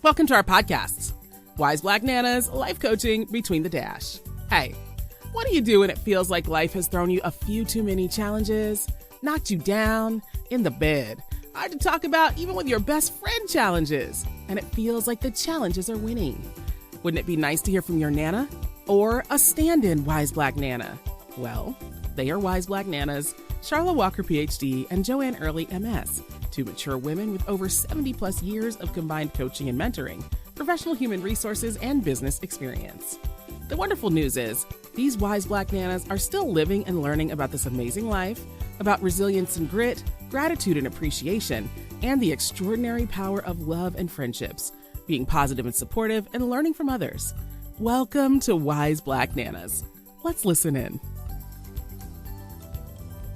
Welcome to our podcasts, Wise Black Nanas, Life Coaching Between the Dash. Hey, what do you do when it feels like life has thrown you a few too many challenges, knocked you down, in the bed, hard to talk about even with your best friend challenges, and it feels like the challenges are winning? Wouldn't it be nice to hear from your Nana? Or a stand-in Wise Black Nana? Well, they are Wise Black Nanas, Sharla Walker, PhD, and Joanne Early, MS, two mature women with over 70 plus years of combined coaching and mentoring, professional human resources, and business experience. The wonderful news is, these Wise Black Nanas are still living and learning about this amazing life, about resilience and grit, gratitude and appreciation, and the extraordinary power of love and friendships, being positive and supportive, and learning from others. Welcome to Wise Black Nanas. Let's listen in.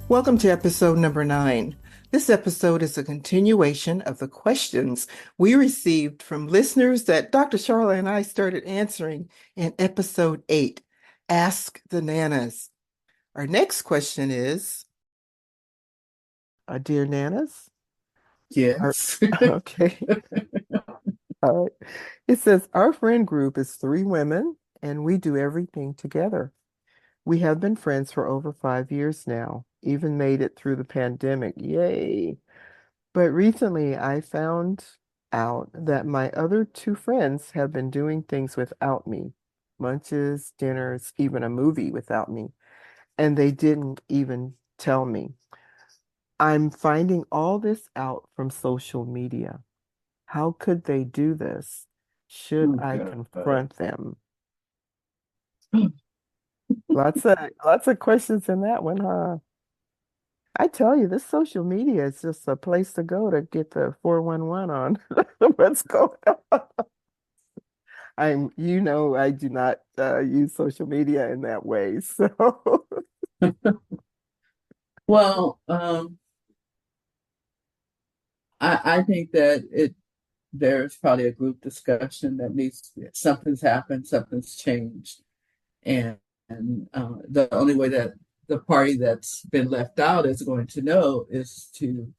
Welcome to episode number 9. This episode is a continuation of the questions we received from listeners that Dr. Sharla and I started answering in episode 8, Ask the Nanas. Our next question is, Dear Nanas? Yes. Okay. All right. It says, our friend group is 3 women and we do everything together. We have been friends for over 5 years now, even made it through the pandemic. Yay. But recently I found out that my other 2 friends have been doing things without me, lunches, dinners, even a movie without me, and they didn't even tell me. I'm finding all this out from social media. How could they do this? Should I confront them? Lots of questions in that one, huh? I tell you, this social media is just a place to go to get the 411 on what's going on. I do not use social media in that way. So, Well, I think that there's probably a group discussion that something's happened, something's changed, and the only way that the party that's been left out is going to know is to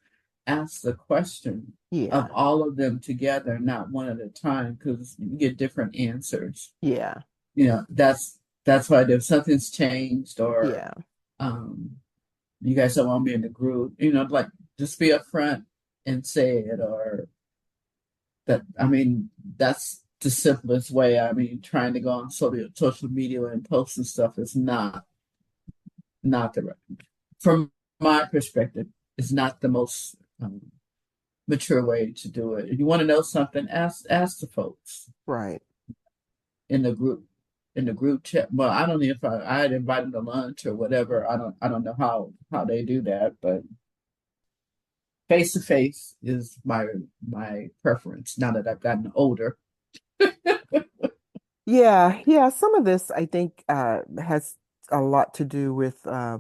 ask the question yeah, of all of them together, not one at a time, because you get different answers. yeah, That's why if something's changed or yeah, um, you guys don't want me in the group, like just be upfront and say it, or that. I mean, that's the simplest way. I mean, trying to go on social media and posting stuff is not the right, from my perspective, it's not the most mature way to do it. If you want to know something, ask the folks right. in the group chat. Well, I don't know if I'd invite them to lunch or whatever. I don't know how they do that, but face to face is my preference now that I've gotten older. Yeah. Some of this I think has a lot to do with I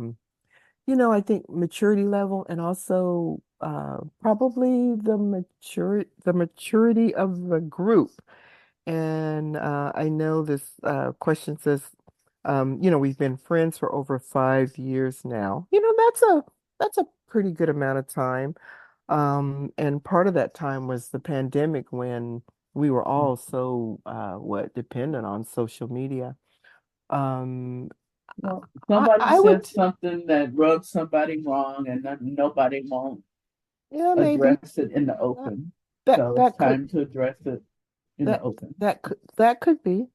think maturity level and also probably the maturity of the group. And I know this question says, we've been friends for over 5 years now. That's a pretty good amount of time. And part of that time was the pandemic when we were all so dependent on social media. Um, Well, I, somebody I would, said something that rubbed somebody wrong, and nobody won't yeah, maybe address it in the that open. that So it's that could time to address it in the that open. that could be.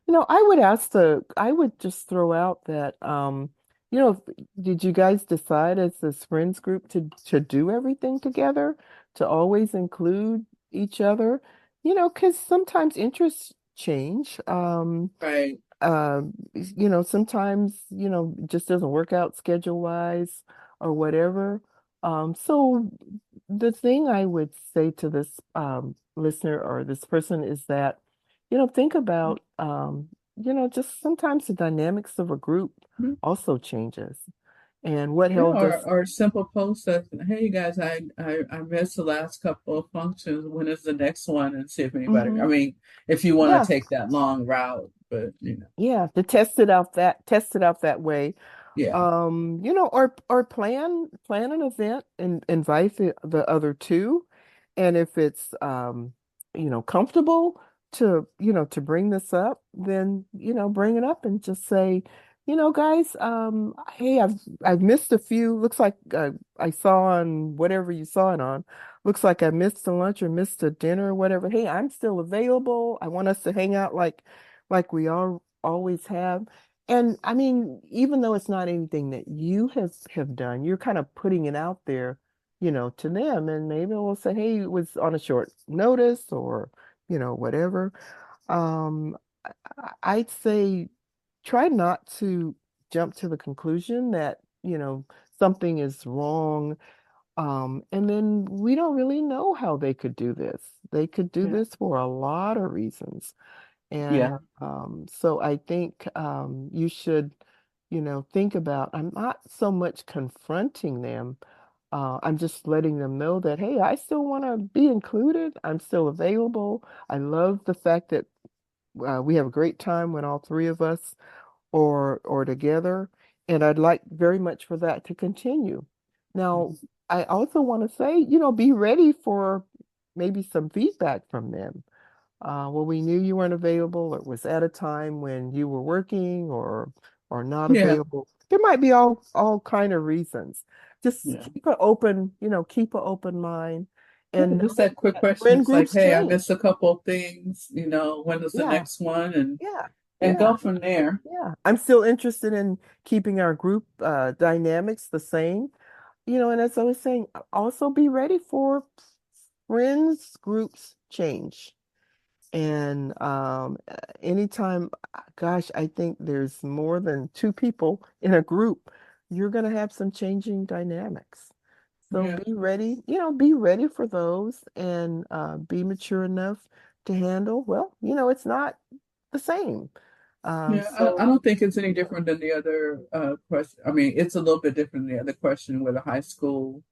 I would just throw out that did you guys decide as this friends group to do everything together, to always include each other? Because sometimes interests change. Right. Sometimes, it just doesn't work out schedule wise or whatever. So the thing I would say to this listener or this person is that, think about, just sometimes the dynamics of a group Mhm. also changes. And what Yeah, held us, or simple posts that, hey, you guys, I missed the last couple of functions. When is the next one? And see if anybody, I hmm mean, if you want yeah, to take that long route, but yeah, to test it out that way. yeah. Or plan an event and invite the other 2. And if it's comfortable to, to bring this up, then, bring it up and just say, guys, hey, I've missed a few. Looks like I saw on whatever you saw it on. Looks like I missed a lunch or missed a dinner or whatever. Hey, I'm still available. I want us to hang out like we all always have. And I mean, even though it's not anything that you have done, you're kind of putting it out there, to them, and maybe we'll say, hey, it was on a short notice or, whatever. Um, I'd say try not to jump to the conclusion that, something is wrong. And then we don't really know how they could do this. They could do Yeah. this for a lot of reasons. And Yeah. so I think you should, think about, I'm not so much confronting them. I'm just letting them know that, hey, I still want to be included. I'm still available. I love the fact that we have a great time when all three of us or together, and I'd like very much for that to continue. Now, I also want to say, be ready for maybe some feedback from them. Well, we knew you weren't available, or it was at a time when you were working or not Yeah. available. There might be all kind of reasons. Just Yeah. keep an open mind Yeah, and just know that quick that question. friend It's like, groups hey, I change. missed a couple of things, when is the Yeah, next one? And yeah, and yeah, go from there. yeah. I'm still interested in keeping our group dynamics the same. And as I was saying, also be ready for friends groups change. And anytime, gosh, I think there's more than two people in a group, you're going to have some changing dynamics. So Yeah. be ready for those and be mature enough to handle. Well, it's not the same. Yeah. I So don't think it's any different than the other question. I mean, it's a little bit different than the other question with a high school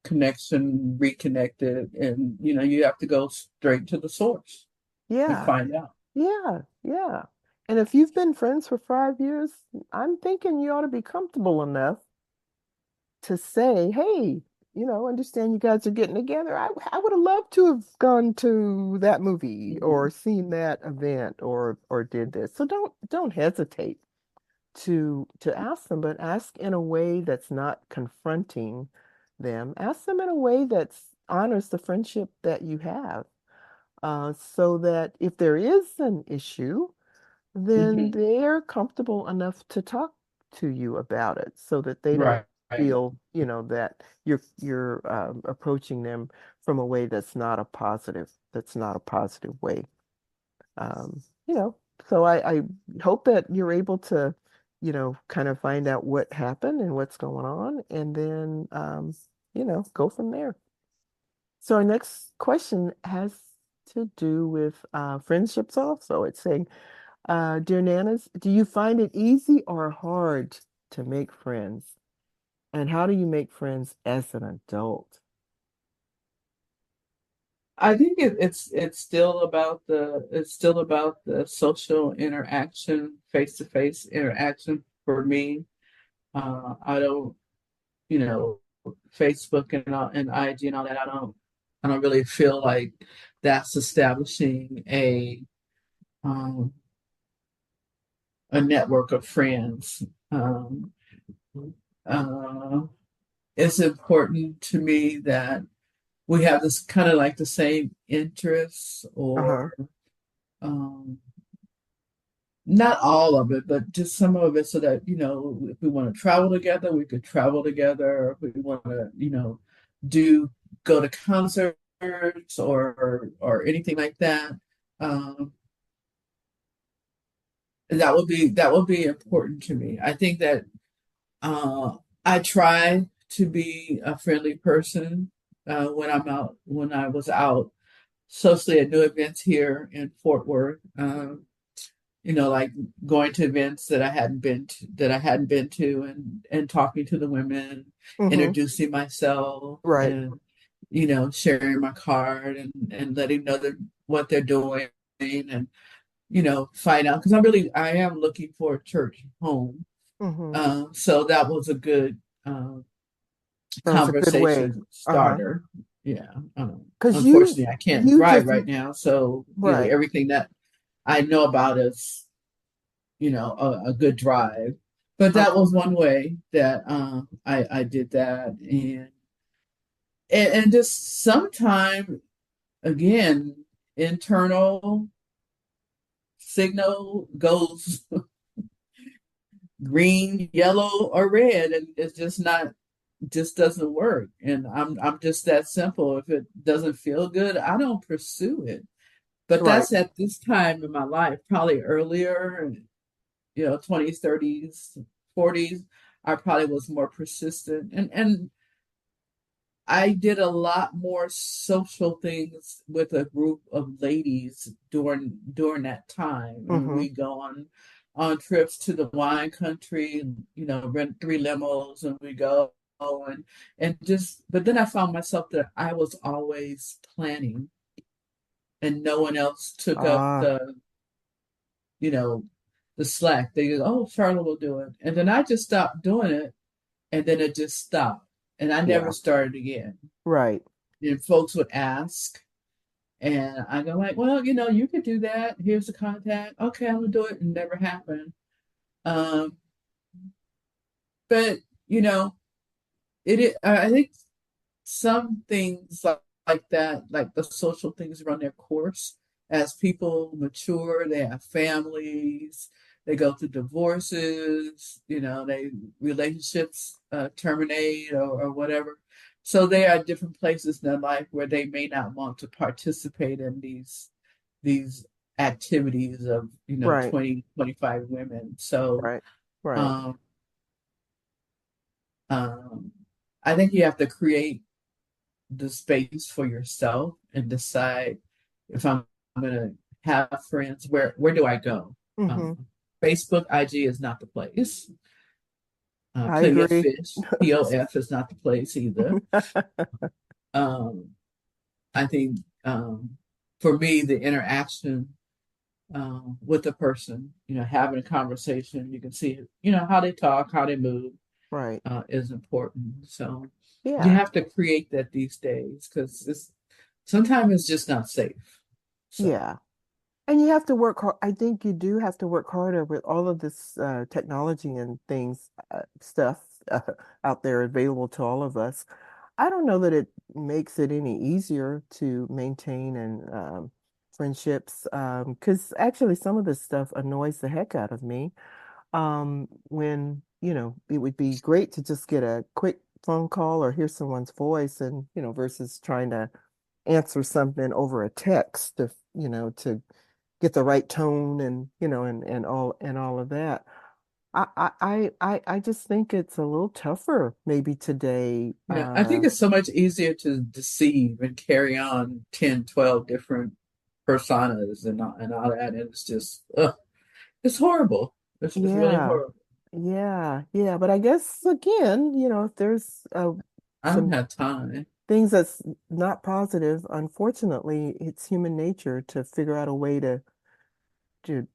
connection reconnected, and you have to go straight to the source and yeah, find out. yeah, yeah. And if you've been friends for 5 years, I'm thinking you ought to be comfortable enough to say, hey, understand you guys are getting together. I would have loved to have gone to that movie or Mhm. seen that event or did this. So don't hesitate to ask them, but ask in a way that's not confronting them. Ask them in a way that honors the friendship that you have. So that if there is an issue, then Mhm. they're comfortable enough to talk to you about it so that they don't Right. Right. feel, that you're approaching them from a way that's not a positive way. Um, you know, so I hope that you're able to, kind of find out what happened and what's going on, and then go from there. So our next question has to do with friendships also. It's saying, dear Nanas, do you find it easy or hard to make friends? And how do you make friends as an adult? I think it's still about the social interaction, face-to-face interaction for me. I don't, you know, Facebook and IG and all that. I don't really feel like that's establishing um, a network of friends. Um, uh, it's important to me that we have this kind of like the same interests, Uh-huh. or um, not all of it, but just some of it, so that if we want to travel together, we could travel together. Or if we want to, do go to concerts or anything like that. Um, that would be important to me. I think that uh, I try to be a friendly person when I was out socially at new events here in Fort Worth. Like going to events that I hadn't been to, and talking to the women, Mm-hmm. introducing myself, Right. and sharing my card, and letting know what they're doing, and find out, because I am looking for a church home. Mm-hmm. So that was a good Sounds a good way. conversation Uh-huh. starter. Yeah. Because Unfortunately, I can't you drive just right now, so right. everything that I know about is a good drive. But that Okay. was one way that I did that, and just sometime again internal signal goes green, yellow, or red, and it's just not just doesn't work. And I'm just that simple. If it doesn't feel good, I don't pursue it. But Right. that's at this time in my life, probably earlier, 20s, 30s, 40s. I probably was more persistent, and I did a lot more social things with a group of ladies during that time. I mean, Mm-hmm. we go on trips to the wine country, rent three limos, and we go and just. But then I found myself that I was always planning, and no one else took up Ah, you know, the slack. They go, "Oh, Charlotte will do it," and then I just stopped doing it, and then it just stopped, and I never yeah. started again. Right. And folks would ask, and I go like, "Well, you could do that. Here's the contact. Okay, I'm gonna do it." And never happened. Um, but you know, I think some things like that, like the social things, run their course as people mature. They have families. They go through divorces. They relationships terminate or whatever. So they are at different places in their life where they may not want to participate in these activities of Right. 20 25 women. So Right. Right. um, um, I think you have to create the space for yourself and decide if I'm going to have friends, where do I go? Mm-hmm. Um, Facebook, IG is not the place. I Plenty of agree. fish, POF is not the place either. Um, I think for me, the interaction with the person, having a conversation, you can see, how they talk, how they move, Right. is important. So you Yeah. have to create that these days because sometimes it's just not safe. So Yeah. And you have to work hard. I think you do have to work harder with all of this technology and things, stuff out there available to all of us. I don't know that it makes it any easier to maintain and friendships, because actually some of this stuff annoys the heck out of me. When, it would be great to just get a quick phone call or hear someone's voice and, versus trying to answer something over a text to get the right tone and, and all of that. I just think it's a little tougher maybe today. I think it's so much easier to deceive and carry on 10, 12 different personas and all that. And it's just, it's horrible. It's really Yeah, horrible. yeah. But I guess again, if there's I don't some have time. things that's not positive, unfortunately, it's human nature to figure out a way to do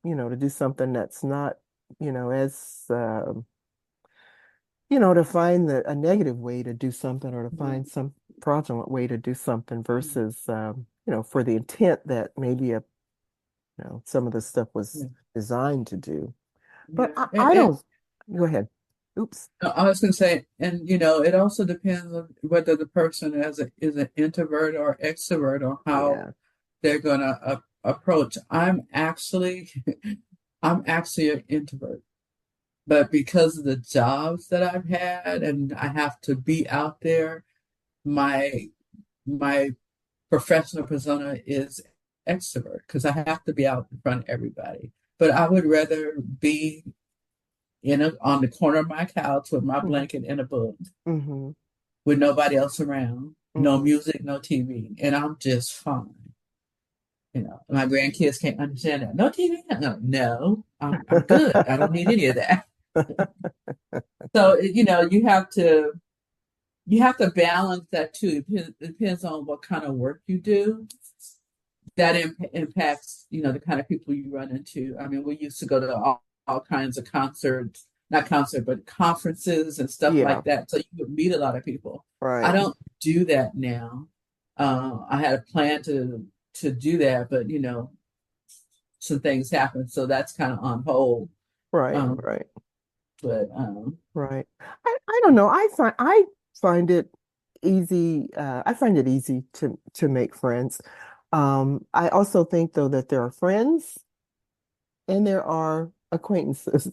something that's not, as to find a negative way to do something or to Mhm. find some fraudulent way to do something versus for the intent that maybe some of the stuff was Yeah. designed to do. But Yeah. I don't go ahead. Oops. I was going to say, and it also depends on whether the person is an introvert or extrovert or how Yeah. they're going to approach. I'm actually an introvert, but because of the jobs that I've had and I have to be out there, my my professional persona is extrovert because I have to be out in front of everybody. But I would rather be on the corner of my couch with my Hmm. blanket and a book Hmm. with nobody else around, no Hmm. music, no TV, and I'm just fine. My grandkids can't understand that. No TV, no, I'm good. I don't need any of that. So you have to balance that too. It depends on what kind of work you do. That impacts the kind of people you run into. I mean, we used to go to all kinds of concerts, not concert, but conferences and stuff Yeah. like that. So you would meet a lot of people. I Right. don't do that now. I had a plan to do that, but some things happened, so that's kind of on hold. Right, Um, right, but right. I don't know. I find it easy. I find it easy to make friends. I also think though that there are friends and there are acquaintances.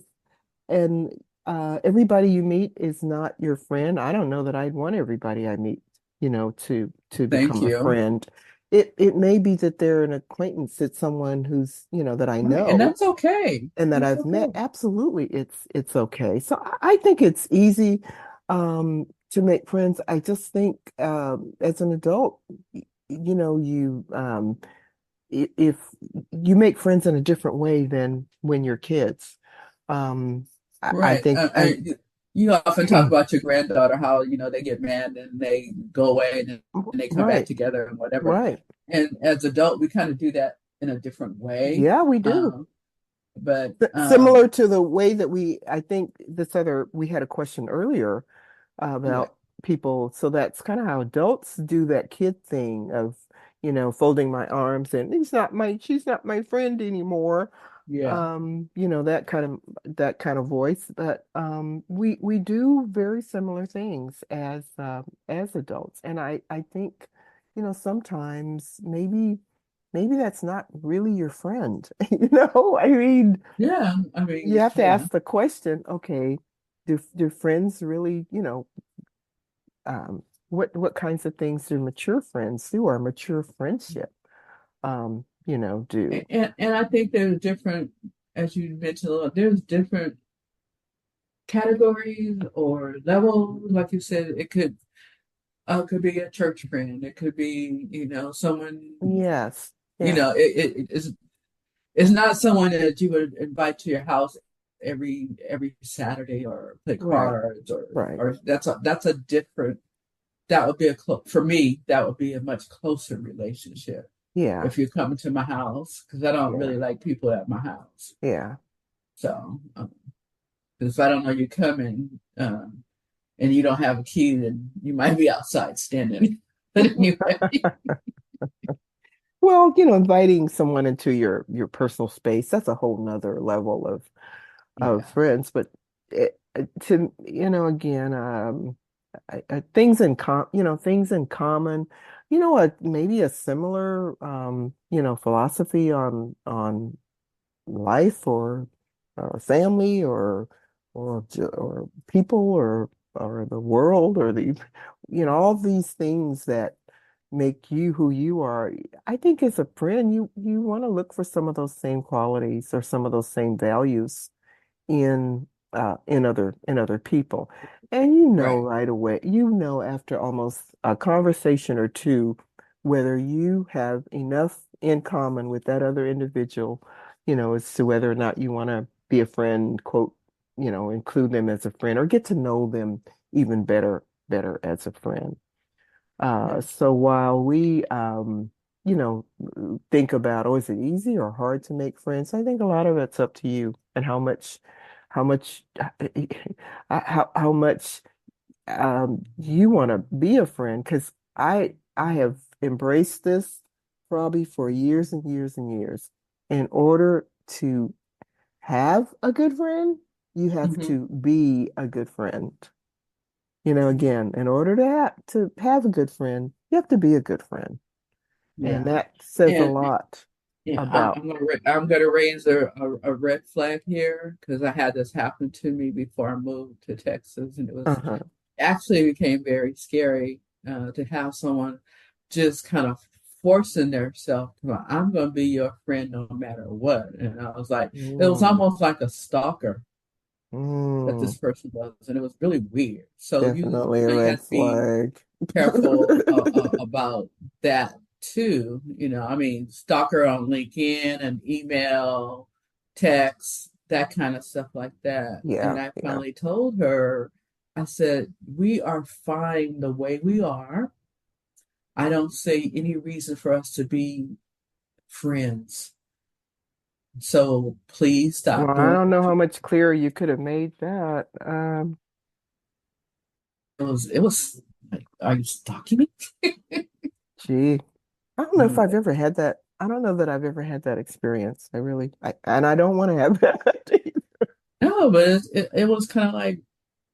And everybody you meet is not your friend. I don't know that I'd want everybody I meet, to thank become a you. friend. It may be that they're an acquaintance. It's someone who's, that I Right, and know that's okay. and that That's I've met. okay. Absolutely, it's okay. So I think it's easy to make friends. I just think as an adult, if you make friends in a different way than when you're kids. I Right. think You often talk about your granddaughter, how, they get mad and they go away and then they come back right, together and whatever. right. And as adult, we kind of do that in a different way. Yeah, we do. Um, but Similar to the way that I think we had a question earlier yeah, about people. So that's kind of how adults do that kid thing of, folding my arms and she's not my friend anymore. yeah, That kind of voice. But we do very similar things as adults. And I think, sometimes maybe that's not really your friend. I mean, yeah. I you mean, have to yeah, ask the question, okay, do friends really, what kinds of things do mature friends do or mature friendship do? and I think there's different, as you mentioned, there's different categories or levels. Like you said, it could be a church friend. It could be, someone, Yes. Yeah. it's not someone that you would invite to your house every Saturday or play Right. cards Right. or that's a different, that would be for me, that would be a much closer relationship Yeah. if you're coming to my house, because I don't Yeah. really like people at my house. Yeah. So, because if I don't know you're coming, and you don't have a key, then you might be outside standing. But anyway, Well, inviting someone into your personal space, that's a whole nother level of yeah, friends. But again, things in things in common. What maybe a similar philosophy on life or family or people or the world or all these things that make you who you are. I think as a friend, you want to look for some of those same qualities or some of those same values in other people. And right. right away, after almost a conversation or two, whether you have enough in common with that other individual, as to whether or not you want to be a friend, quote, include them as a friend or get to know them even better as a friend. Yeah. So while we, you know, think about, oh, is it easy or hard to make friends? I think a lot of it's up to you and how much, how much you want to be a friend. Because I have embraced this probably for years and years and years. In order to have a good friend, you have Hmm. to be a good friend. Again, in order to have a good friend, you have to be a good friend. And Yeah. that says a And lot yeah, about, I'm gonna raise a red flag here because I had this happen to me before I moved to Texas, and it was uh-huh. actually became very scary to have someone just kind of forcing themselves. I'm gonna be your friend no matter what, and I was like, it was Mm, almost like a stalker that mm, this person was, and it was really weird. So definitely you a know, you red have to be flag. careful about that too. I mean, stalker on LinkedIn and email, text, that kind of stuff like that. Yeah, And I yeah. finally told her, I said, we are fine the way we are. I don't see any reason for us to be friends. So please Well, stop I doing don't know what how you. much clearer you could have made that. It was like, are you stalking me? Gee, I don't know if Um, I've ever had that. I don't know that I've ever had that experience. And I don't want to have that. no, but it was kind of like,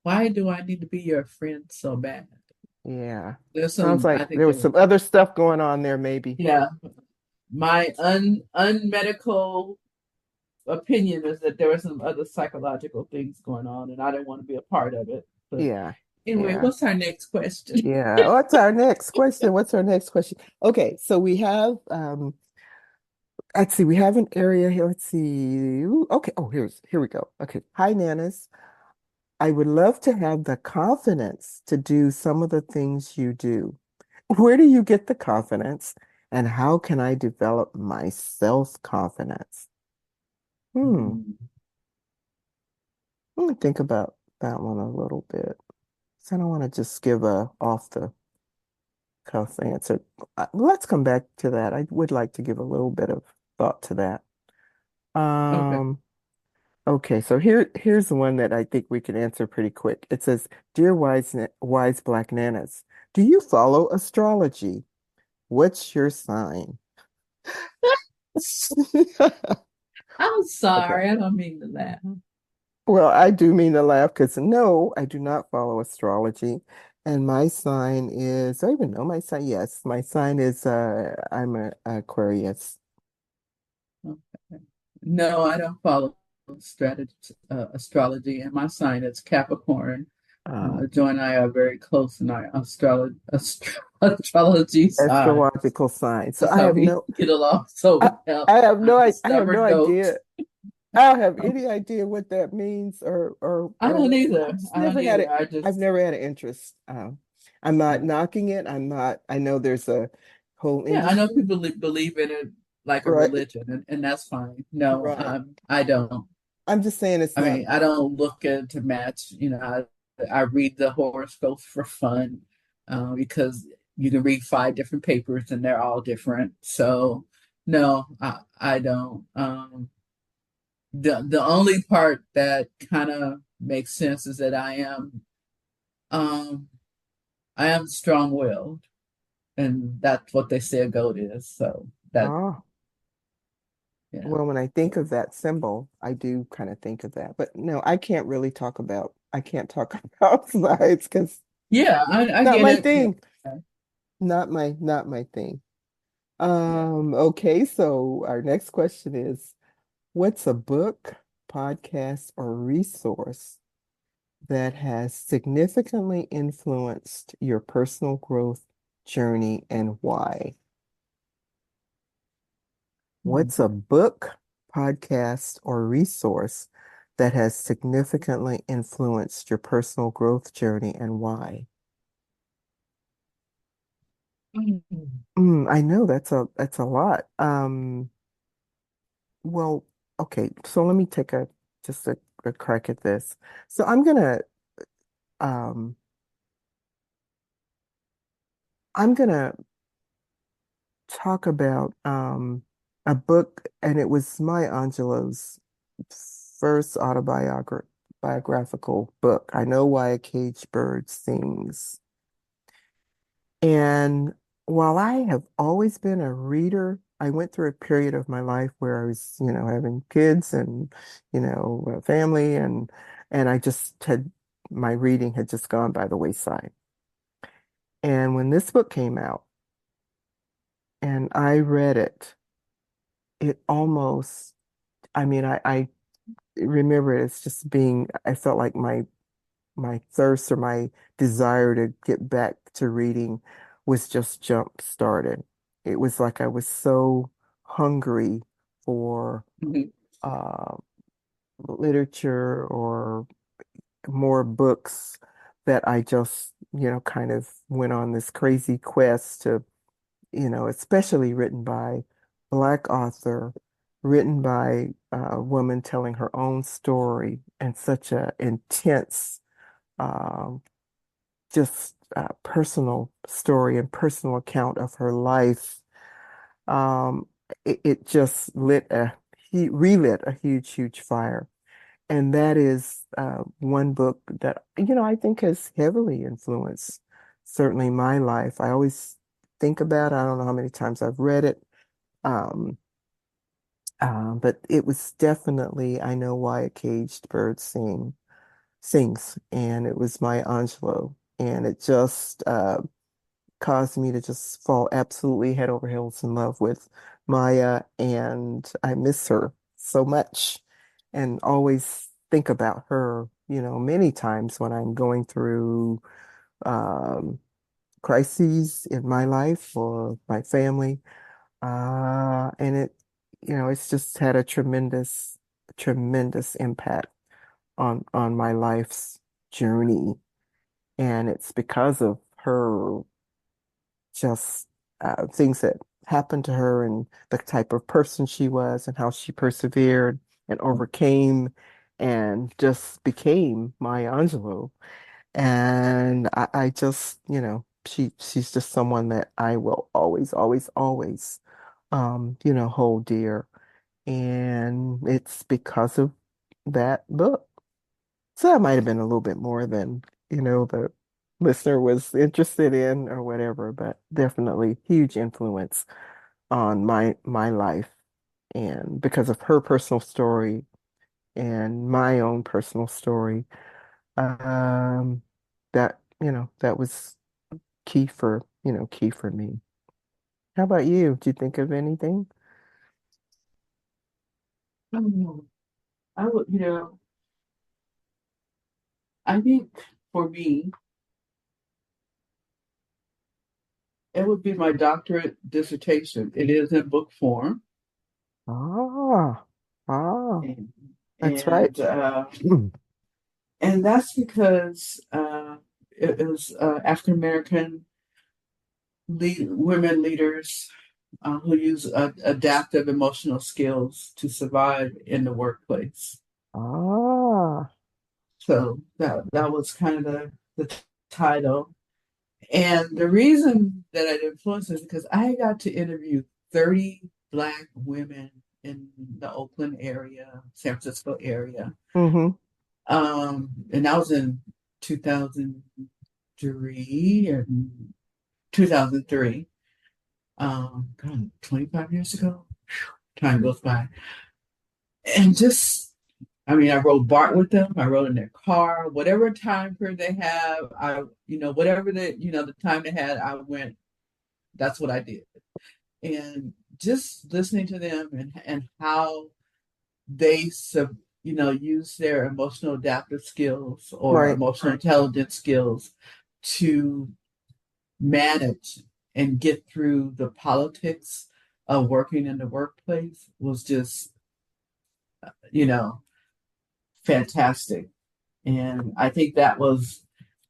why do I need to be your friend so bad? Yeah. There's Sounds some, I like think there there was was, some other stuff going on there, maybe. yeah, my unmedical opinion is that there were some other psychological things going on, and I didn't want to be a part of it. But Yeah. anyway, Yeah. what's our next question? Yeah. What's our next question? What's our next question? Okay, so we have let's see, we have an area here. Let's see. Ooh, okay. Oh, here we go. Okay. Hi, Nanas. I would love to have the confidence to do some of the things you do. Where do you get the confidence, and how can I develop my self-confidence? Hmm. Let me think about that one a little bit. So I don't want to just give a off the cuff answer. Let's come back to that. I would like to give a little bit of thought to that. Okay. Um, okay, so here's the one that I think we can answer pretty quick. It says, "Dear wise black nanas, do you follow astrology? What's your sign?" I'm Okay. sorry, I don't mean to laugh. Well, I do mean to laugh because no, I do not follow astrology. And my sign is, I even know my sign. Yes, my sign is I'm a Aquarius. Okay. No, I don't follow strategy, astrology, and my sign is Capricorn. Um, Joy and I are very close in our astrology sign. Astrological sign. So That's I how have we no get along so I, well. I'm a I have no stubborn goat. idea. I don't have any idea what that means I don't either. I've just I don't never had either. it. I I've just, never had an interest. I'm not yeah, knocking it. I'm not, I know there's a whole yeah. I know industry, people believe in it like a right? religion, and that's fine. No, Right. I don't. I'm just saying it's I not mean, I don't look at to match. I read the horoscopes for fun, because you can read five different papers and they're all different. So, no, I don't. The only part that kind of makes sense is that um, I am strong-willed, and that's what they say a goat is. So that, oh. yeah. Well, when I think of that symbol, I do kind of think of that. But no, I can't talk about sides because Yeah, I not get my it. Yeah, thing. Not my thing. yeah. Okay, so our next question is, what's a book, podcast, or resource that has significantly influenced your personal growth journey and why? Hmm. What's a book, podcast, or resource that has significantly influenced your personal growth journey and why? I know that's a lot. Well, okay, so let me take a crack at this. So um I'm gonna talk about a book, and it was Maya Angelou's first biographical book. I Know Why a Caged Bird Sings. And while I have always been a reader, I went through a period of my life where I was, having kids and, a family, and I just had my reading had just gone by the wayside. And when this book came out and I read it, it almost, I remember it as just being, I felt like my thirst or my desire to get back to reading was just jump started. It was like I was so hungry for Mhm. uh, literature or more books that I just, kind of went on this crazy quest to, especially written by Black author, written by a woman telling her own story and such a intense um, just personal story and personal account of her life. Um, it just relit a huge fire. And that is one book that, I think has heavily influenced certainly my life. I always think about it. I don't know how many times I've read it. Um, but it was definitely, I know why a caged bird sings, and it was Maya Angelou, and it just caused me to just fall absolutely head over heels in love with Maya, and I miss her so much, and always think about her, many times when I'm going through um, crises in my life or my family. And it's just had a tremendous impact on my life's journey. And it's because of her just things that happened to her and the type of person she was and how she persevered and overcame and just became Maya Angelou. And I just, she's just someone that I will always, hold dear. And it's because of that book. So that might have been a little bit more than, the listener was interested in or whatever, but definitely huge influence on my life. And because of her personal story and my own personal story, um, that was key for me. How about you? Did you think of anything? I don't know. I would, I think for me, it would be my doctorate dissertation. It is in book form, Ah, ah, and that's right. and uh, and that's because it was African American women leaders who use adaptive emotional skills to survive in the workplace. Ah, So that was kind of the title. And the reason that it influenced is because I got to interview 30 Black women in the Oakland area, San Francisco area. mm-hmm. And that was in 2003 and 2003. God, 25 years ago. Time goes by. And just, I mean, I rode BART with them. I rode in their car, whatever time period they have. Whatever the time they had, I went. That's what I did. And just listening to them and how they use their emotional adaptive skills or Right, emotional intelligence skills to manage and get through the politics of working in the workplace was just you know fantastic. And I think that was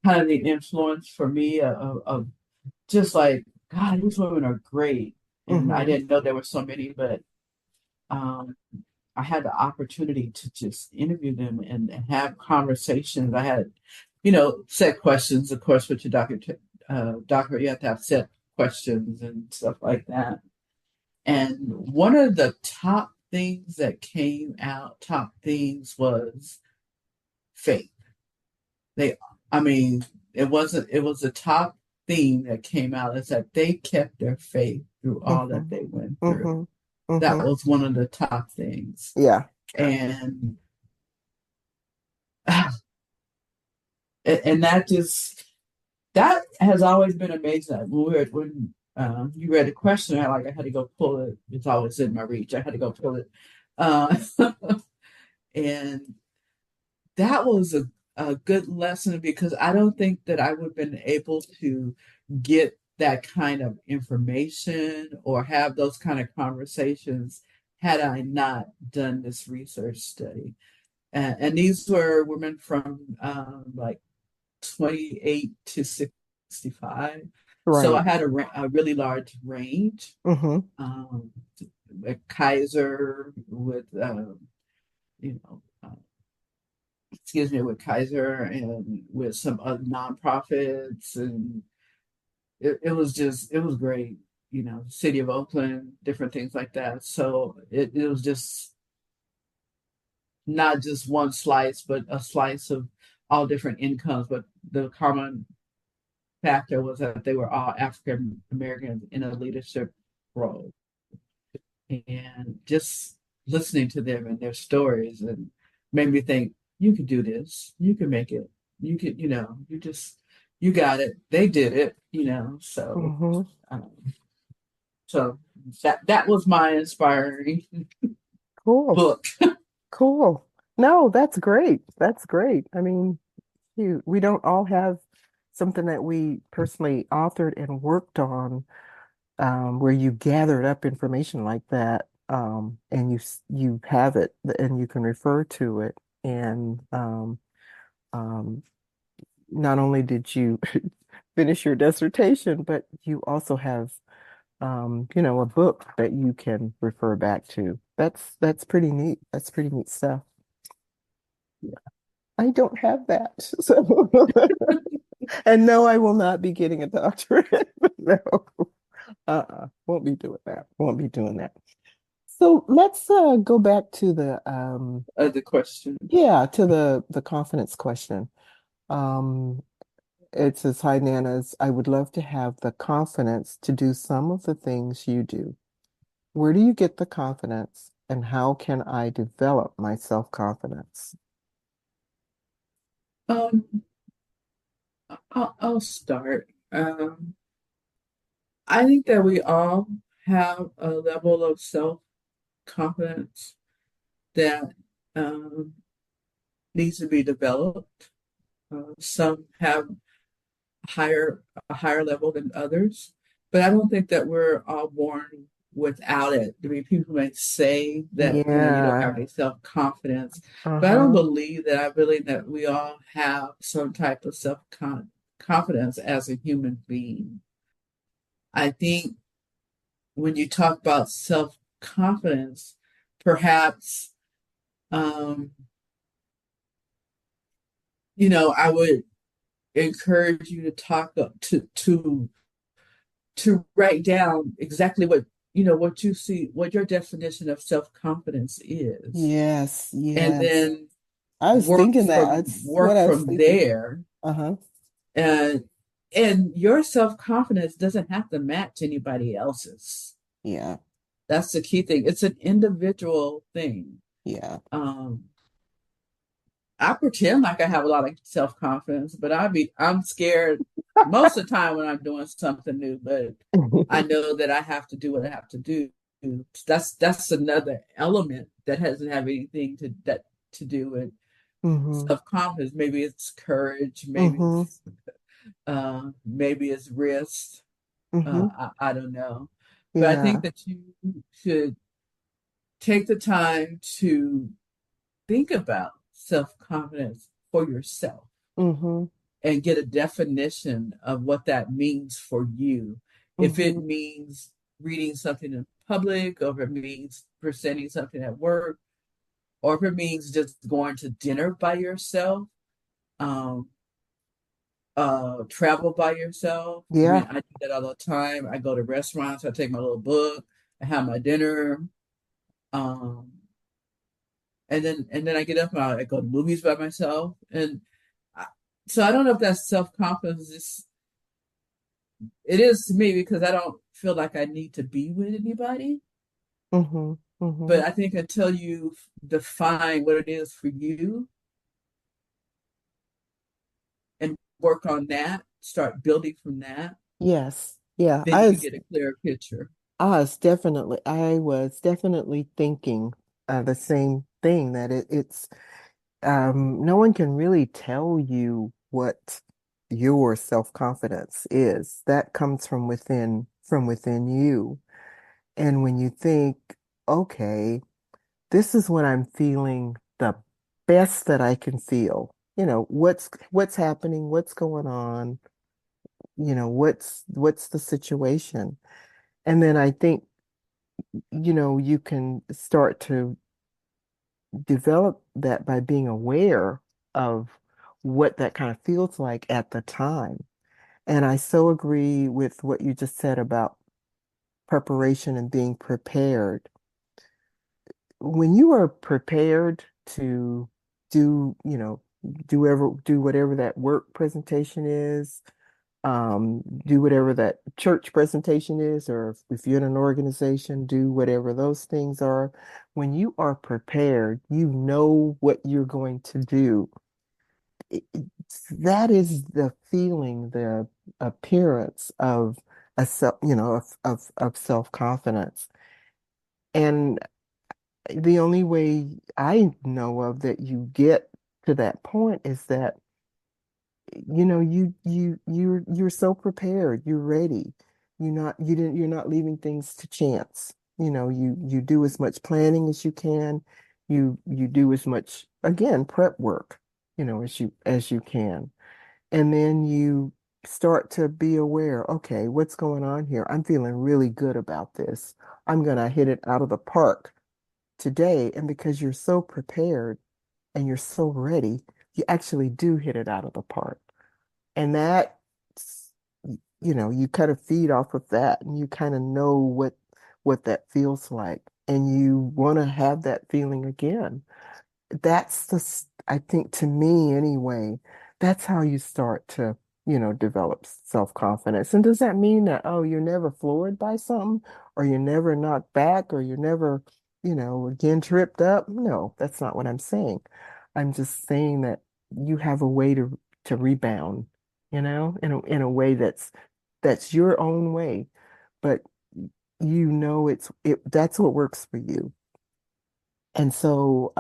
kind of the influence for me of just like, God, these women are great. And I mm-hmm. didn't know there were so many, but um, I had the opportunity to just interview them and have conversations. I had, set questions, of course, with your doctor, you have to have set questions and stuff like that. And one of the top things that came out, top things was faith. They, I mean, it was a top theme that came out is that they kept their faith through all Mm-hmm. that they went through. Mm-hmm. That Mm-hmm. was one of the top things. Yeah. And and that has always been amazing. When you read the question, I had to go pull it. It's always in my reach. I had to go pull it, uh, and that was a good lesson because I don't think that I would have been able to get that kind of information or have those kind of conversations had I not done this research study. And these were women from like 28 to 65. So I Right. had a really large range. Mm-hmm. Um, with Kaiser, with, you know, uh, excuse me, with Kaiser and with some other nonprofits. And it was great, City of Oakland, different things like that. So it was just not just one slice, but a slice of all different incomes. But the common factor was that they were all African Americans in a leadership role. And just listening to them and their stories and made me think, you can do this, you can make it, you can, you got it. They did it, Hmm. um, so that was my inspiring Cool. book. Cool. No, that's great. That's great. I mean, we don't all have something that we personally authored and worked on, where you gathered up information like that, and you have it and you can refer to it. And um, not only did you finish your dissertation, but you also have, a book that you can refer back to. That's pretty neat. That's pretty neat stuff. I don't have that. So, and no, I will not be getting a doctorate. No, won't be doing that. Won't be doing that. So let's go back to the The question. yeah, to the confidence question. Um, it says, "Hi, Nanas. I would love to have the confidence to do some of the things you do. Where do you get the confidence, and how can I develop my self-confidence?" Um, I'll start. I think that we all have a level of self confidence that um, needs to be developed. Some have higher a higher level than others, but I don't think that we're all born without it. I mean, people may say that you don't Yeah. have any self confidence, but I don't Uh-huh. believe that. I believe that we all have some type of self confidence as a human being. I think when you talk about self confidence, perhaps um, I would encourage you to talk up to write down exactly what you see, what your definition of self-confidence is, Yes, and yes. then I was thinking that. That's what work I was from thinking. there. Uh-huh. And your self-confidence doesn't have to match anybody else's. Yeah, That's the key thing. It's an individual thing. yeah. um I pretend like I have a lot of self confidence, but I'm scared most of the time when I'm doing something new. But I know that I have to do what I have to do. That's another element that doesn't have anything to do with Mm-hmm. self confidence. Maybe it's courage. Mm-hmm. Maybe it's risk. Mm-hmm. I don't know, but I think Yeah. that you should take the time to think about self confidence for yourself Mm-hmm. and get a definition of what that means for you. If it Mm-hmm. means reading something in public, or if it means presenting something at work, or if it means just going to dinner by yourself, um, travel by yourself. I mean, Yeah. I do that all the time. I go to restaurants, I take my little book, I have my dinner, um, and then I get up and I go to movies by myself. And I, so I don't know if that's self confidence. It is to me because I don't feel like I need to be with anybody. Mm-hmm. Mm-hmm. But I think until you define what it is for you and work on that, start building from that, Yes. Yeah. then you can get a clearer picture. I was definitely thinking the same thing, that it's no one can really tell you what your self-confidence is. That comes from within you. And when you think, okay, this is when I'm feeling the best that I can feel. What's happening, what's going on, what's the situation. And then I think, you can start to develop that by being aware of what that kind of feels like at the time. And I so agree with what you just said about preparation and being prepared. When you are prepared to do, do whatever that work presentation is, Do whatever that church presentation is, or if you're in an organization, do whatever those things are. When you are prepared, you know what you're going to do. That is the feeling, the appearance of a self, of self-confidence. And the only way I know of that you get to that point is that you're so prepared, you're ready. You're not leaving things to chance. You do as much planning as you can. You do as much, again, prep work, as you can. And then you start to be aware, okay, what's going on here? I'm feeling really good about this. I'm gonna hit it out of the park today. And because you're so prepared and you're so ready, you actually do hit it out of the park. And that, you kind of feed off of that and you kind of know what that feels like. And you want to have that feeling again. I think to me anyway, that's how you start to, develop self-confidence. And does that mean that, oh, you're never floored by something, or you're never knocked back, or you're never, again tripped up? No, that's not what I'm saying. I'm just saying that you have a way to rebound, in a way that's your own way, but that's what works for you. And so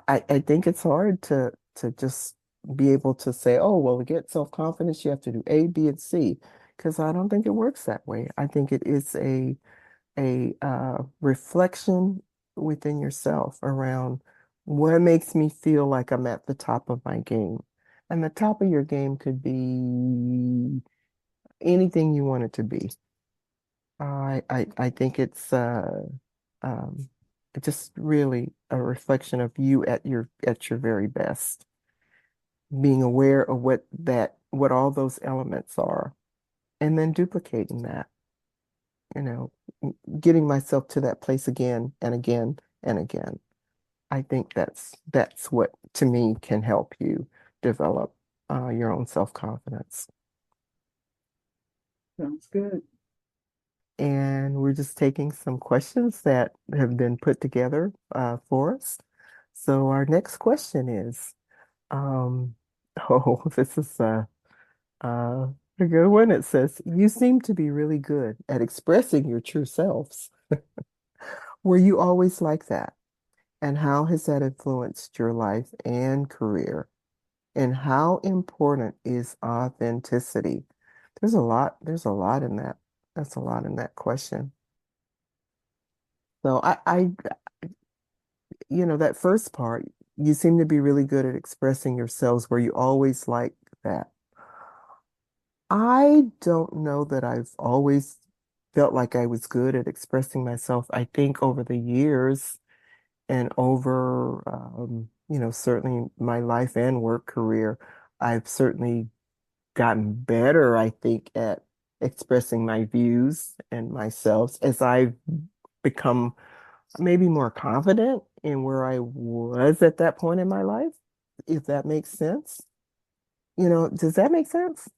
I think it's hard to just be able to say, oh, well, to get self-confidence, you have to do A, B, and C, because I don't think it works that way. I think it is a reflection within yourself around what makes me feel like I'm at the top of my game. And the top of your game could be anything you want it to be. I think um, it's just really a reflection of you at your very best, being aware of what all those elements are, and then duplicating that, you know, getting myself to that place again and again and again. I think that's what to me can help you develop your own self-confidence. Sounds good. And we're just taking some questions that have been put together for us. So our next question is, um, oh, this is uh, a good one. It says, you seem to be really good at expressing your true selves. Were you always like that? And how has that influenced your life and career? And how important is authenticity? There's a lot in that. That's a lot in that question. So that first part, you seem to be really good at expressing yourselves. Were you always like that? I don't know that I've always felt like I was good at expressing myself. I think over the years and over, certainly my life and work career, I've certainly gotten better, I think, at expressing my views and myself as I've become maybe more confident in where I was at that point in my life, if that makes sense. Does that make sense?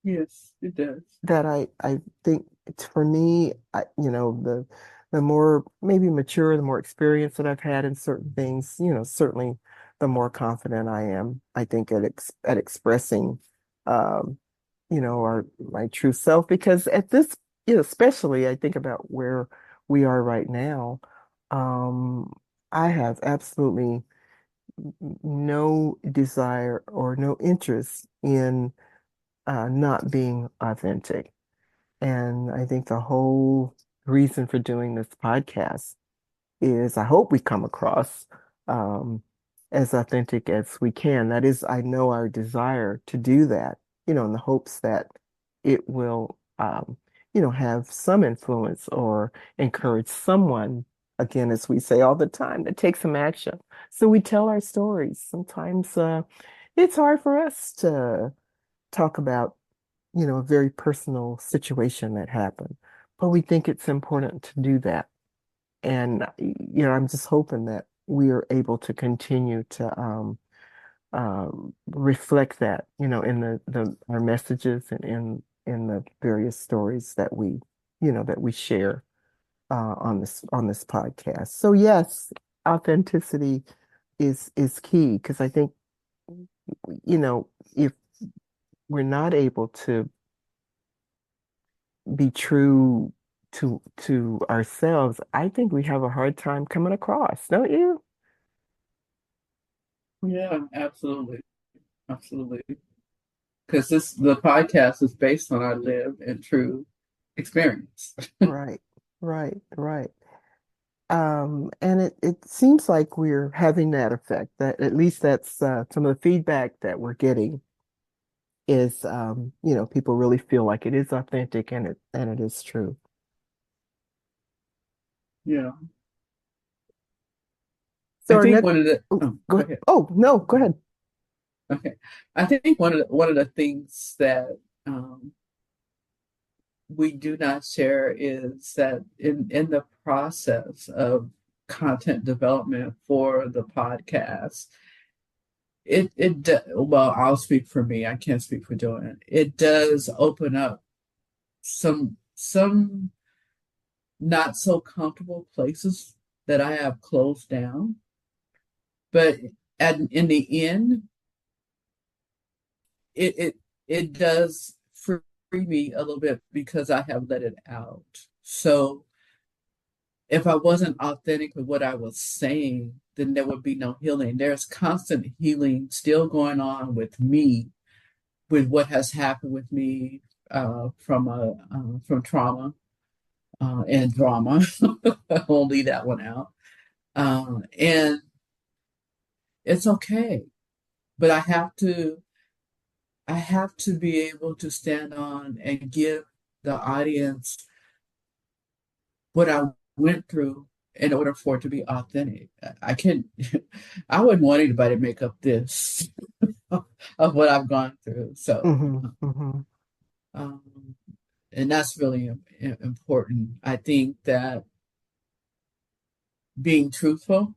Yes, it does. That I think for me, the more maybe mature, the more experience that I've had in certain things, certainly the more confident I am, I think, at expressing, um, my true self. Because at this, especially I think about where we are right now, um, I have absolutely no desire or no interest in not being authentic. And I think the whole reason for doing this podcast is I hope we come across um, as authentic as we can. That is, I know our desire to do that, in the hopes that it will, have some influence or encourage someone, again, as we say all the time, to take some action. So we tell our stories. Sometimes it's hard for us to talk about a very personal situation that happened. But we think it's important to do that. And, I'm just hoping that we are able to continue to uh, reflect that, in the our messages and in the various stories that we share on this podcast. So yes, authenticity is key because I think, if we're not able to be true to ourselves, I think we have a hard time coming across, don't you? Yeah, absolutely. Absolutely. Because the podcast is based on our lived and true experience. Right, right, right. And it seems like we're having that effect. That at least that's some of the feedback that we're getting is, people really feel like it is authentic and it is true. Yeah. So I our think next, one of the oh, oh, go go ahead. ahead. Oh, no, go ahead. Okay. I think one of the things that we do not share is that in the process of content development for the podcast, well, I'll speak for me. I can't speak for Joanne. It does open up some not so comfortable places that I have closed down. But in the end, it it it does free me a little bit because I have let it out. So if I wasn't authentic with what I was saying, then there would be no healing. There's constant healing still going on with me, with what has happened with me from trauma and drama. I'll leave that one out. And it's okay, but I have to be able to stand on and give the audience what I went through in order for it to be authentic. I can't, I wouldn't want anybody to make up this of what I've gone through. So, Hmm, hmm. um, and that's really important. I think that being truthful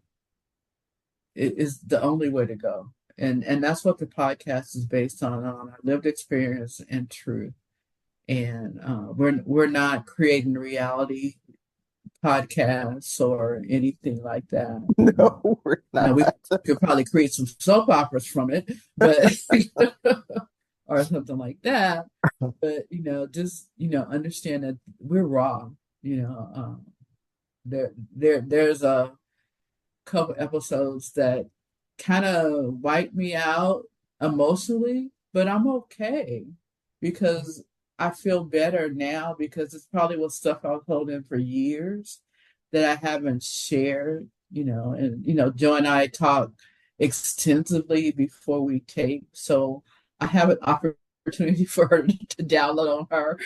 is the only way to go. And that's what the podcast is based on our lived experience and truth. And we're not creating reality podcasts or anything like that. No, we're Now we not. could probably create some soap operas from it, but or something like that. But just understand that we're raw. You know, there's a couple episodes that kind of wipe me out emotionally, but I'm okay because I feel better now because it's probably was stuff I've held in for years that I haven't shared, and Joe and I talk extensively before we tape, so I have an opportunity for her to download on her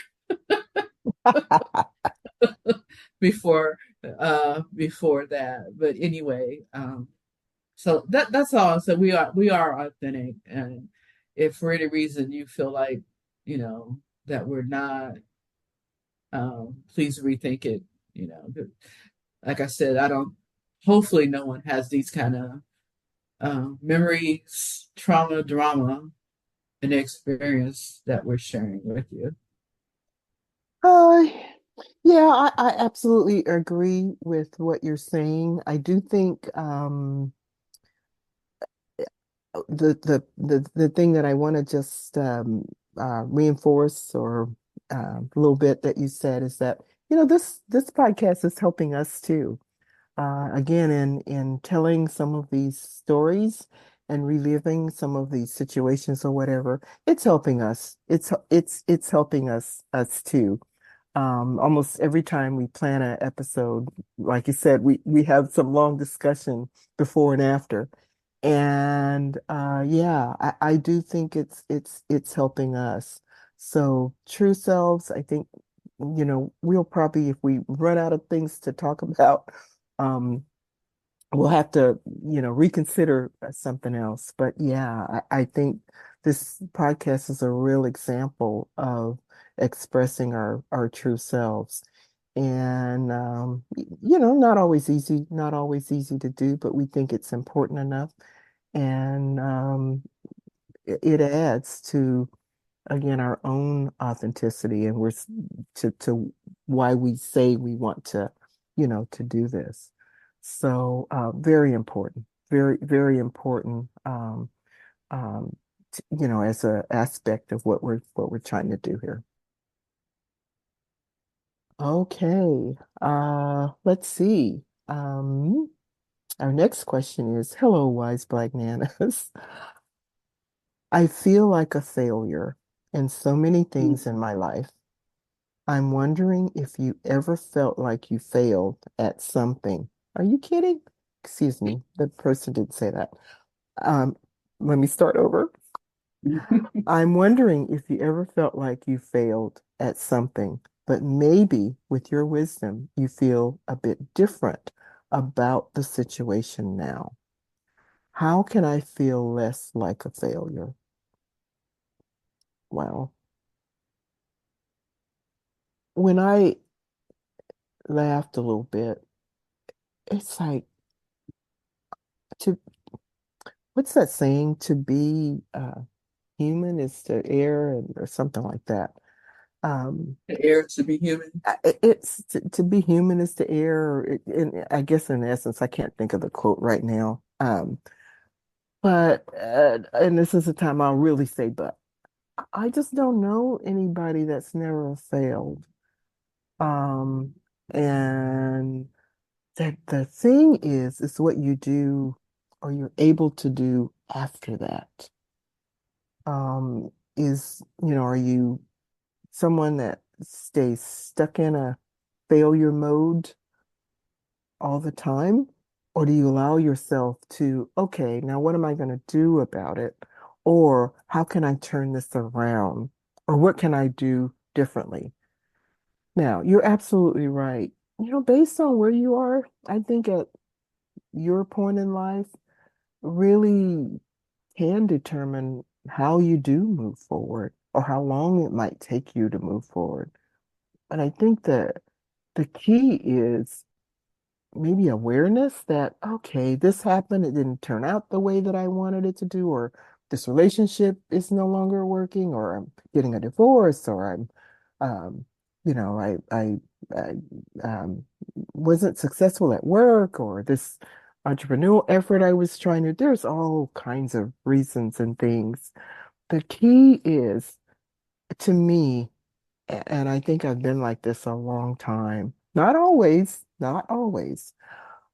before before that. But anyway, so that's all. So we are authentic, and if for any reason you feel like that we're not, please rethink it. Like I said, I don't. Hopefully, no one has these kind of memories, trauma, drama, and experience that we're sharing with you. Uh, yeah, I absolutely agree with what you're saying. I do think the thing that I want to just reinforce or a little bit that you said is that this podcast is helping us too. Again, in telling some of these stories and reliving some of these situations or whatever, it's helping us. It's helping us too. Almost every time we plan an episode, like you said, we have some long discussion before and after. And yeah, I do think it's helping us. So true selves, I think, we'll probably, if we run out of things to talk about, um, we'll have to, reconsider something else. But yeah, I think this podcast is a real example of expressing our true selves. And not always easy to do, but we think it's important enough. and it adds to, again, our own authenticity, and to why we say we want to, to do this. So very important, very, very important, as a aspect of what we're trying to do here. Okay, let's see. Our next question is, hello, wise black nanas. I feel like a failure in so many things in my life. I'm wondering if you ever felt like you failed at something. Are you kidding? Excuse me, the person didn't say that. Um, Let me start over. I'm wondering if you ever felt like you failed at something, but maybe with your wisdom, you feel a bit different about the situation now. How can I feel less like a failure? Well, when I laughed a little bit, it's like to what's that saying? To be human is to err, or something like that. Um, The air to be human. it's to be human is to err. And I guess in essence, I can't think of the quote right now. But and this is the time I'll really say, but I just don't know anybody that's never failed. Um, and that the thing is what you do or you're able to do after that. Are you someone that stays stuck in a failure mode all the time? Or do you allow yourself to, okay, now what am I going to do about it? Or how can I turn this around? Or what can I do differently? Now, you're absolutely right. Based on where you are, I think at your point in life really can determine how you do move forward or how long it might take you to move forward. But I think that the key is maybe awareness that, okay, this happened, it didn't turn out the way that I wanted it to do, or this relationship is no longer working, or I'm getting a divorce, or um, I wasn't successful at work, or this entrepreneurial effort I was trying to, there's all kinds of reasons and things. The key is, to me, and I think I've been like this a long time, not always, not always.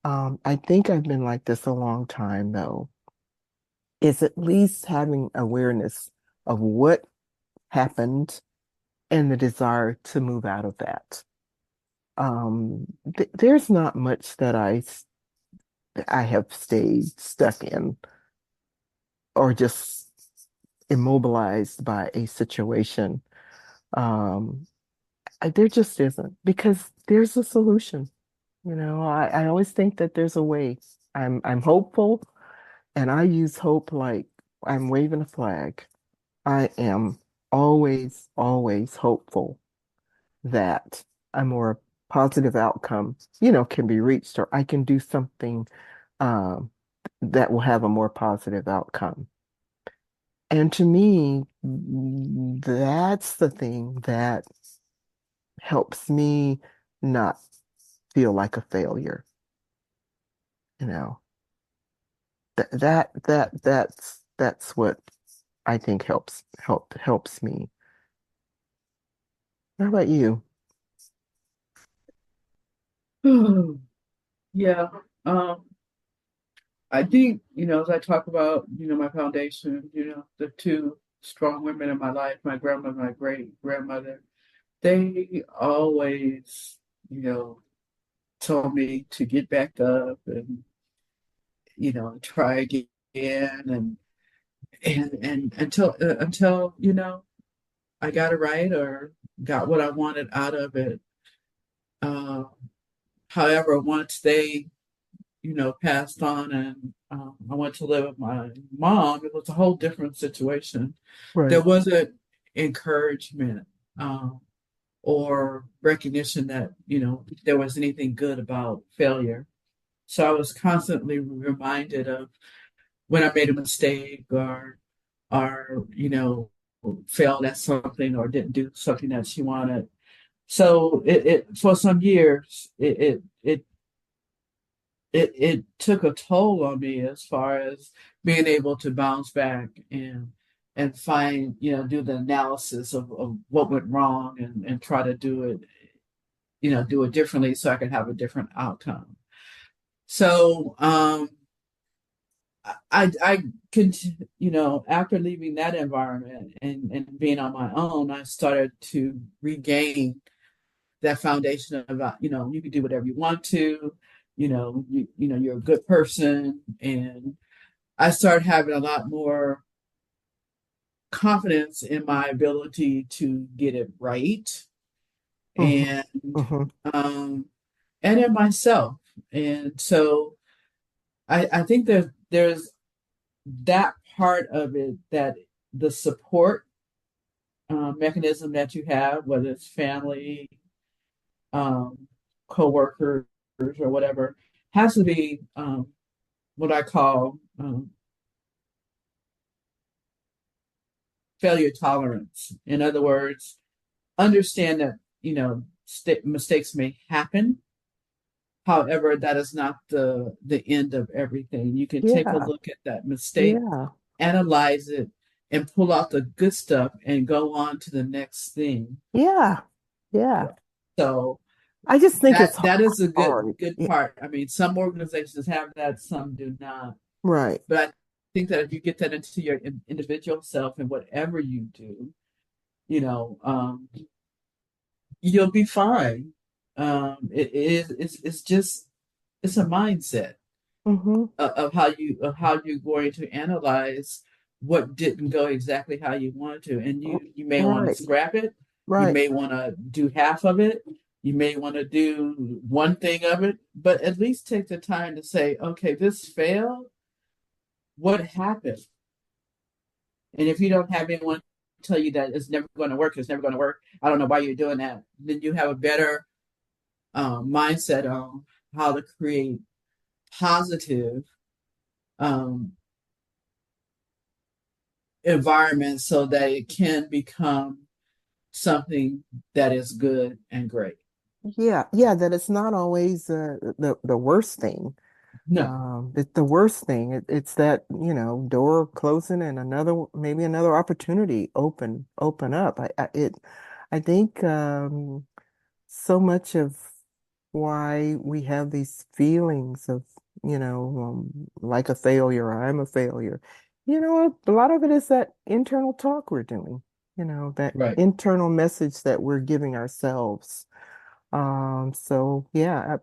I think I've been like this a long time, though, is at least having awareness of what happened and the desire to move out of that. There's not much that I have stayed stuck in or just immobilized by a situation. Um, there just isn't, because there's a solution. I always think that there's a way. I'm hopeful. And I use hope like I'm waving a flag. I am always, always hopeful that a more positive outcome, can be reached, or I can do something um, that will have a more positive outcome. And to me, that's the thing that helps me not feel like a failure. You know, that's what I think helps me. How about you? Yeah. Um, I think, as I talk about, my foundation, the two strong women in my life, my grandmother, my great grandmother, they always, you know, told me to get back up and, try again and until, I got it right or got what I wanted out of it. Uh, However, once they passed on and I went to live with my mom, it was a whole different situation. There Right. wasn't encouragement um, or recognition that, there was anything good about failure. So I was constantly reminded of when I made a mistake or failed at something or didn't do something that she wanted. So it for some years it took a toll on me as far as being able to bounce back and find, do the analysis of what went wrong and try to do it differently so I could have a different outcome. So I could, after leaving that environment and being on my own, I started to regain that foundation about, you can do whatever you want to, you're a good person. And I started having a lot more confidence in my ability to get it right Hmm. and Hmm. um and in myself. And so I think there's that part of it, that the support mechanism that you have, whether it's family, um, co-workers or whatever, has to be what I call failure tolerance. In other words, understand that mistakes may happen. However, that is not the end of everything. You can take a Yeah. look at that mistake, Yeah. analyze it, and pull out the good stuff and go on to the next thing. Yeah. Yeah. So I just think that it's that is a good hard. good part. I mean, some organizations have that, some do not. Right. But I think that if you get that into your individual self and whatever you do, you know, you'll be fine. It's just it's a mindset Hmm. of how you're going to analyze what didn't go exactly how you wanted to, and you may want to Right. scrap it, you Right. may want to do half of it, you may want to do one thing of it, but at least take the time to say, okay, this failed. What happened? And if you don't have anyone tell you that it's never going to work, it's never going to work, I don't know why you're doing that, then you have a better mindset on how to create positive um, environment so that it can become something that is good and great. Yeah. Yeah. That it's not always the worst thing. No, It's the worst thing. It's that, door closing and maybe another opportunity open up. I think so much of why we have these feelings of, like a failure, or I'm a failure. A lot of it is that internal talk we're doing, that right. internal message that we're giving ourselves. So yeah,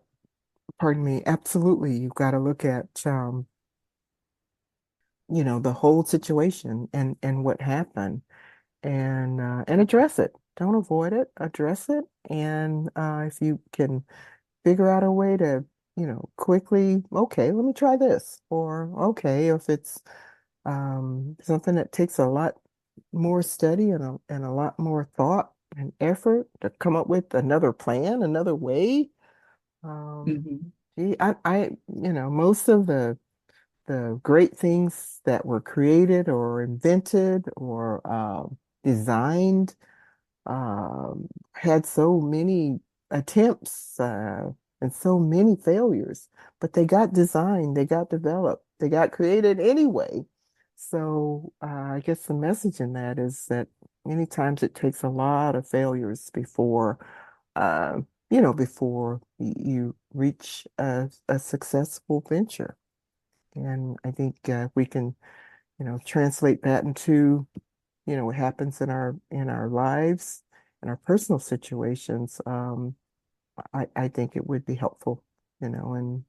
pardon me, absolutely. You've got to look at, the whole situation and what happened and address it. Don't avoid it, address it. And if you can figure out a way to, quickly, okay, let me try this. Or, okay, if it's something that takes a lot more study and a lot more thought and effort to come up with another plan, another way. Um, Mm-hmm. Most of the great things that were created or invented or designed had so many attempts and so many failures, but they got designed, they got developed, they got created anyway. So I guess the message in that is that many times it takes a lot of failures uh, before you reach a successful venture. And I think we can, translate that into, what happens in our lives, in our personal situations. I think it would be helpful, and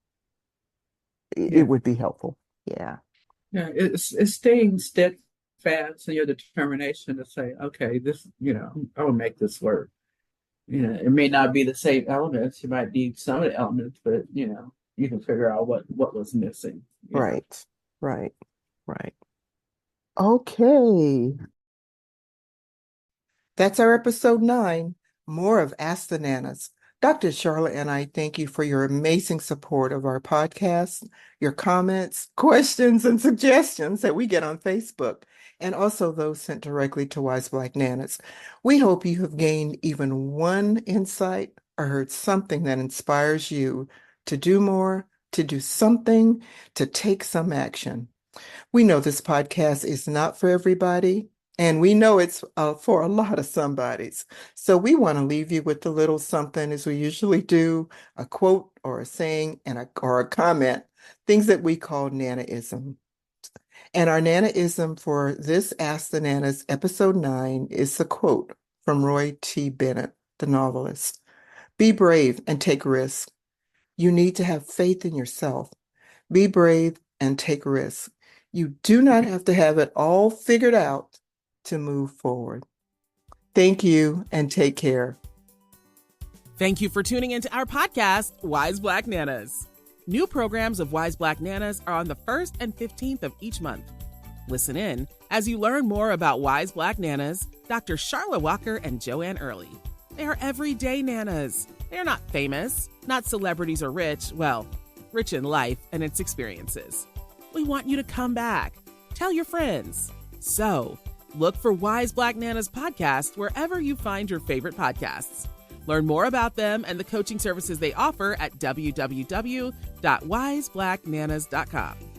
it Yeah, would be helpful. Yeah. yeah. It's staying steadfast in your determination to say, okay, this, I will make this work. It may not be the same elements. You might need some of the elements, but you can figure out what was missing. Right. Right. Right. Okay. That's our episode 9. More of Ask the Nanas. Dr. Sharla and I thank you for your amazing support of our podcast, your comments, questions, and suggestions that we get on Facebook, and also those sent directly to Wise Black Nanas. We hope you have gained even one insight or heard something that inspires you to do more, to do something, to take some action. We know this podcast is not for everybody, and we know it's for a lot of somebodies. So we want to leave you with a little something, as we usually do, a quote or a saying or a comment, things that we call Nanaism. And our Nanaism for this Ask the Nanas, episode 9, is a quote from Roy T. Bennett, the novelist. Be brave and take risks. You need to have faith in yourself. Be brave and take risks. You do not have to have it all figured out to move forward. Thank you and take care. Thank you for tuning into our podcast, Wise Black Nanas. New programs of Wise Black Nanas are on the 1st and 15th of each month. Listen in as you learn more about Wise Black Nanas, Dr. Sharla Walker and Joanne Early. They are everyday nanas. They are not famous, not celebrities or rich, well, rich in life and its experiences. We want you to come back. Tell your friends. So, look for Wise Black Nanas podcast wherever you find your favorite podcasts. Learn more about them and the coaching services they offer at www.wiseblacknanas.com.